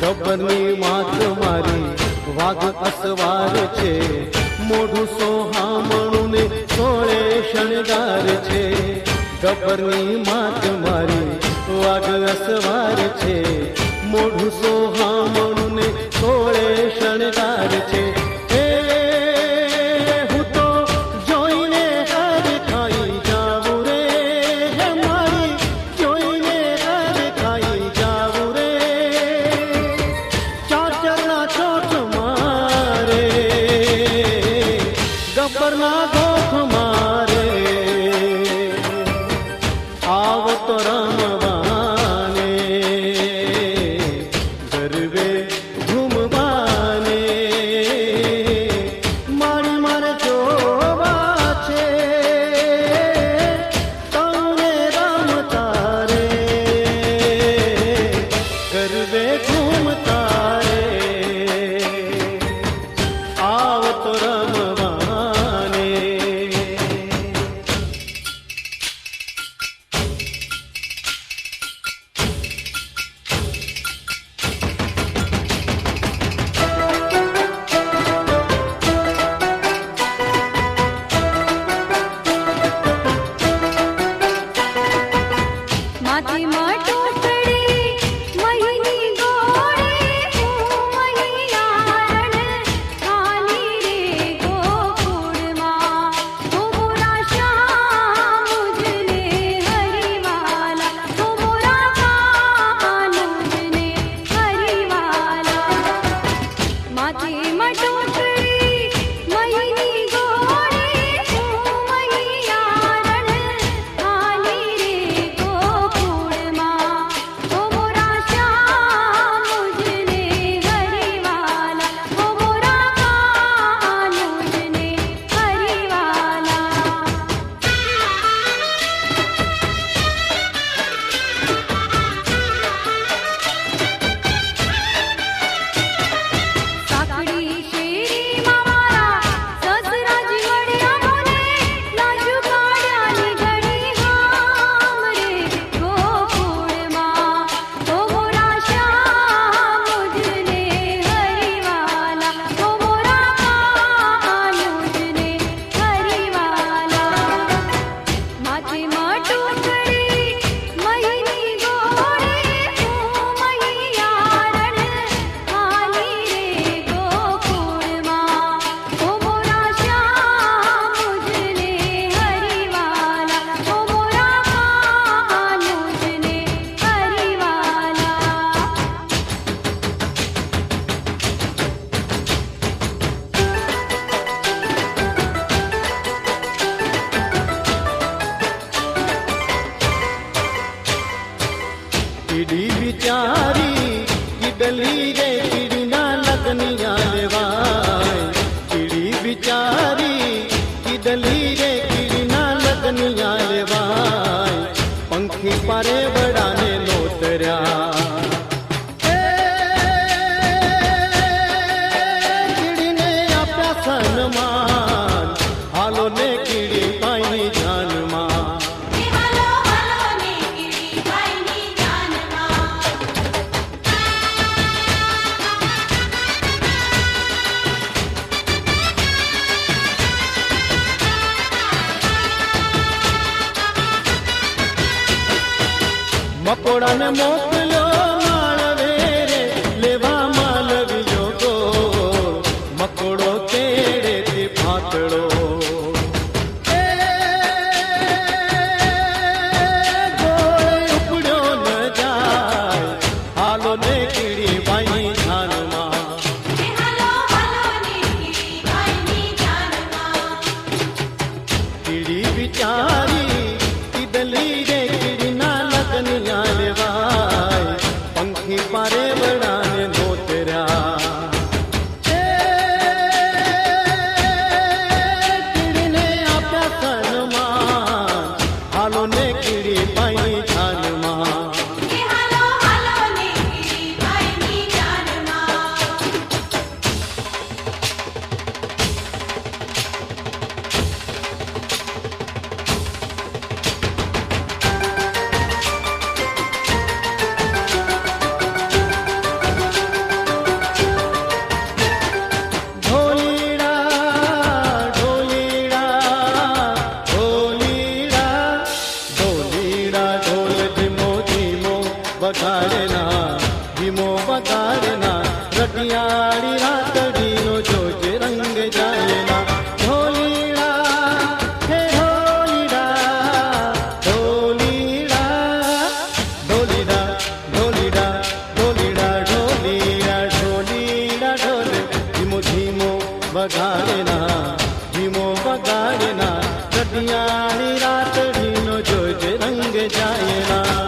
ગબ્બરની માત મારી વાઘ અસવાર છે, મોઢું સોહામણું ને સોળે શણગાર છે. ગબ્બરની માત મારી વાઘ અસવાર છે, મોઢું સોહામણું ને સોળે શણગાર છે. આવતો રમવાને વિચારી કીધલી રે કીડીના લગ્નિયા લેવાય પંખી પારે વડાને નોતર્યા કીડીને આપ્યા સન્માન હાલો ને કીડી પાઈની જાનમાં મકોડાને મોકલ્યો માળવે રે લેવા માલવ્યો ગો મકોડો તેડેથી ફાટડો ગોળે ઉપડ્યો ન જાય હાલો ને કીડી બાઈની જાનમાં કીડી વિચારી કીધલી રે કીડીના લગ્નિયા લેવાય પંખી પારે વડાને નોતર્યા કીડીને આપ્યા સન્માન હાલો ને કીડી પાઈની જાનમાં વગાડના ધીમો વગાડના રટિયાળી રાતડીનો જોજે રંગ જાયના ઢોલીડા હે ઢોલીડા ઢોલીડા ઢોલીડા ઢોલીડા ઢોલીડા ઢોલીડા ઢોલીડા ઢોલે ધીમો ધીમો વગાડના ધીમો વગાડના રટિયાળી રાતડીનો જોજે રંગ જાયના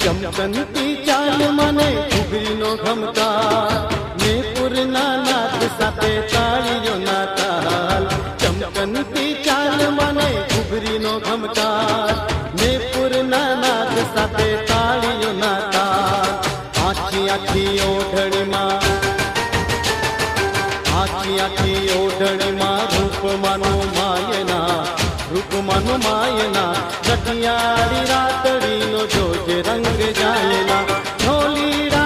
ચમકનતી ચાલ મને ઘૂઘરીનો ઘમકાર ને પૂરના નાદ સાથે તાળીઓના તાલ ચમકનતી ચાલ મને ઘૂઘરીનો ઘમકાર ને પૂરના નાદ સાથે તાળીઓના તાલ આખી આખી ઓઢણીમાં આખી આખી ઓઢણીમાં રૂપમાનું માયના રટિયાળી રાતડીનો જોજે રંગ જાયના ઢોલીડા